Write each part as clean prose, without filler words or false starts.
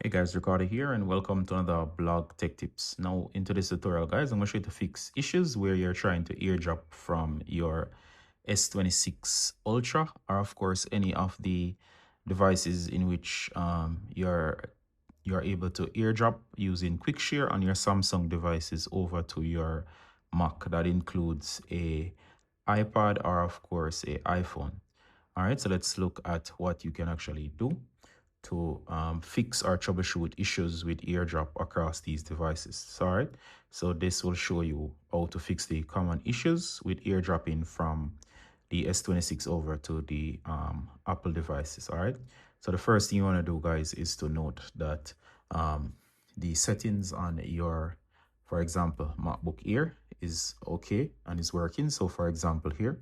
Hey guys, Ricardo here and welcome to another blog tech tips. Now into this tutorial guys, I'm going to show you to fix issues where you're trying to airdrop from your S26 Ultra or of course any of the devices in which you're able to airdrop using quick share on your Samsung devices over to your Mac. That includes a iPad or of course a iPhone. All right, so let's look at what you can actually do to fix or troubleshoot issues with airdrop across these devices. So, all right, so this will show you how to fix the common issues with airdropping from the S26 over to the Apple devices. All right, so the first thing you want to do guys is to note that the settings on your, for example, MacBook Air is okay and is working. So for example here,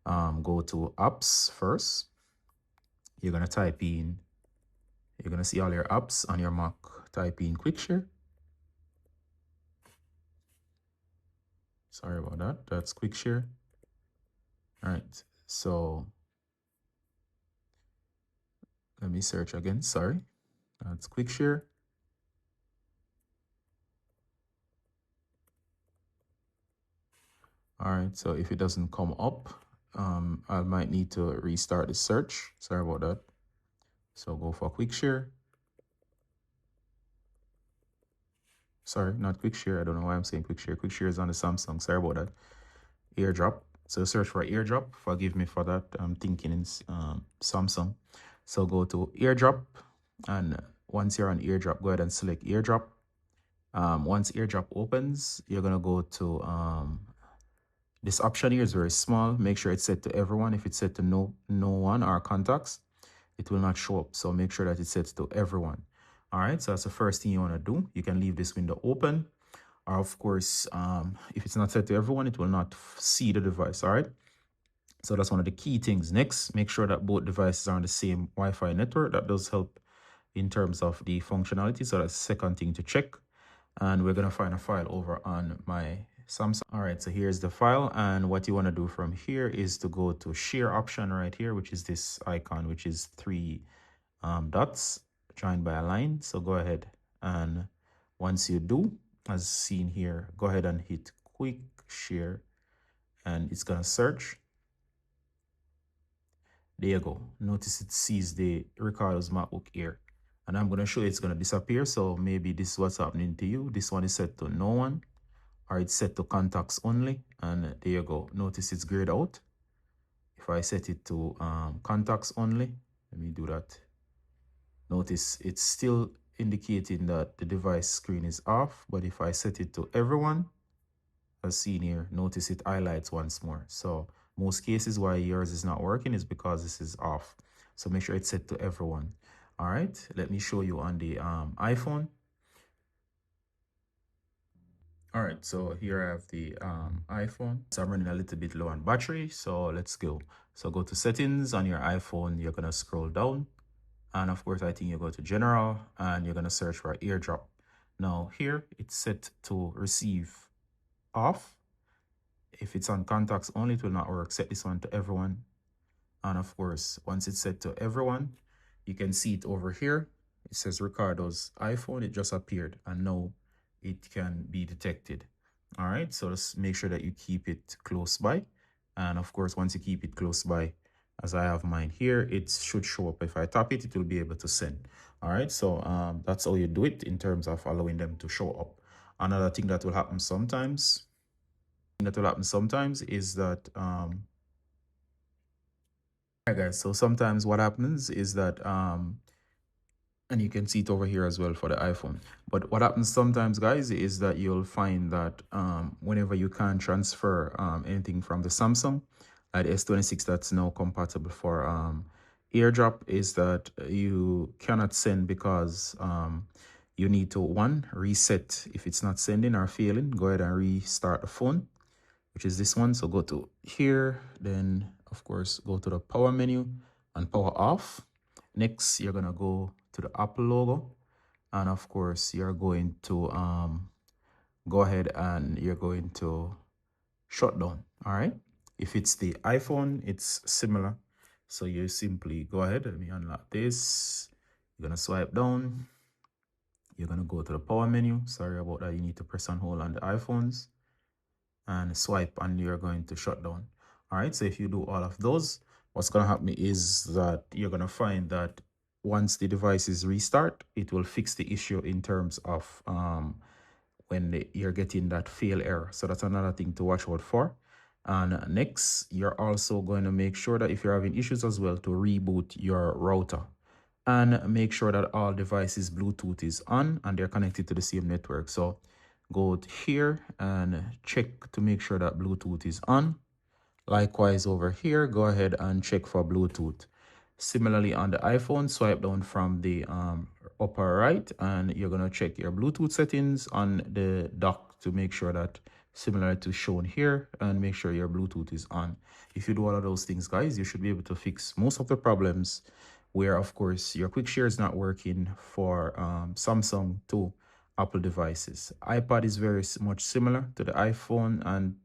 go to apps first. You're going to type in, you're going to see all your apps on your Mac. Type in quick share. Sorry about that. That's quick share. All right. So let me search again. Sorry. That's quick share. All right. So if it doesn't come up, I might need to restart the search. Sorry about that. So go for quick share. Sorry, not quick share. I don't know why I'm saying quick share. Quick share is on the Samsung. Sorry about that. Airdrop. So search for airdrop. Forgive me for that. I'm thinking it's Samsung. So go to airdrop, and once you're on airdrop, go ahead and select airdrop. Once airdrop opens, you're gonna go to this option here is very small. Make sure it's set to everyone. If it's set to no one or contacts, it will not show up. So make sure that it's set to everyone. All right, so that's the first thing you want to do. You can leave this window open, or of course, if it's not set to everyone, it will not see the device. All right, so that's one of the key things. Next, make sure that both devices are on the same Wi-Fi network. That does help in terms of the functionality. So that's the second thing to check. And we're gonna find a file over on my Samsung. All right, so here's the file, and what you want to do from here is to go to share option right here, which is this icon, which is three dots joined by a line. So go ahead, and once you do, as seen here, go ahead and hit quick share, and it's gonna search. There you go. Notice it sees the Ricardo's MacBook Air. And I'm going to show you it's going to disappear. So maybe this is what's happening to you. This one is set to no one, or it's set to contacts only. And there you go. Notice it's grayed out. If I set it to contacts only, let me do that. Notice it's still indicating that the device screen is off. But if I set it to everyone, as seen here, notice it highlights once more. So most cases why yours is not working is because this is off. So make sure it's set to everyone. All right, let me show you on the iPhone. All right, so here I have the iPhone. So I'm running a little bit low on battery, so let's go. So go to settings on your iPhone. You're gonna scroll down, and of course I think you go to general, and you're gonna search for airdrop. Now here it's set to receive off. If it's on contacts only, it will not work. Set this one to everyone. And of course, once it's set to everyone, you can see it over here. It says Ricardo's iPhone. It just appeared, and now it can be detected. All right, so just make sure that you keep it close by. And of course, once you keep it close by, as I have mine here, it should show up. If I tap it, it will be able to send. All right, so that's how you do it in terms of allowing them to show up. Another thing that will happen sometimes is that right guys, so sometimes what happens is that and you can see it over here as well for the iPhone, but what happens sometimes guys is that you'll find that whenever you can't transfer anything from the Samsung at S26 that's now compatible for airdrop, is that you cannot send because you need to reset. If it's not sending or failing, go ahead and restart the phone, which is this one. So go to here, then of course go to the power menu and power off. Next, you're gonna go to the Apple logo, and of course you're going to go ahead and you're going to shut down. All right, if it's the iPhone, it's similar. So you simply go ahead, let me unlock this. You're gonna swipe down, You're going to go to the power menu. Sorry about that. You need to press and hold on the iPhones and swipe, and you're going to shut down. All right, so if you do all of those, what's going to happen is that you're going to find that once the devices restart, it will fix the issue in terms of when you're getting that fail error. So that's another thing to watch out for. And next, you're also going to make sure that if you're having issues as well, to reboot your router and make sure that all devices Bluetooth is on and they're connected to the same network. So go here and check to make sure that Bluetooth is on. Likewise over here, go ahead and check for Bluetooth. Similarly on the iPhone, swipe down from the upper right and you're going to check your Bluetooth settings on the dock to make sure that similar to shown here, and make sure your Bluetooth is on. If you do all of those things, guys, you should be able to fix most of the problems where, of course, your quick share is not working for Samsung to Apple devices. iPad is very much similar to the iPhone and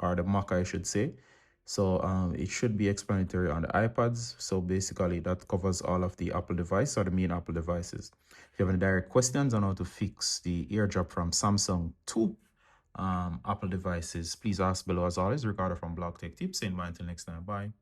or the Mac, I should say. So it should be explanatory on the iPads. So basically that covers all of the Apple device or the main Apple devices. If you have any direct questions on how to fix the AirDrop from Samsung to Apple devices, please ask below as always. Ricardo from Blog Tech Tips. And bye until next time. Bye.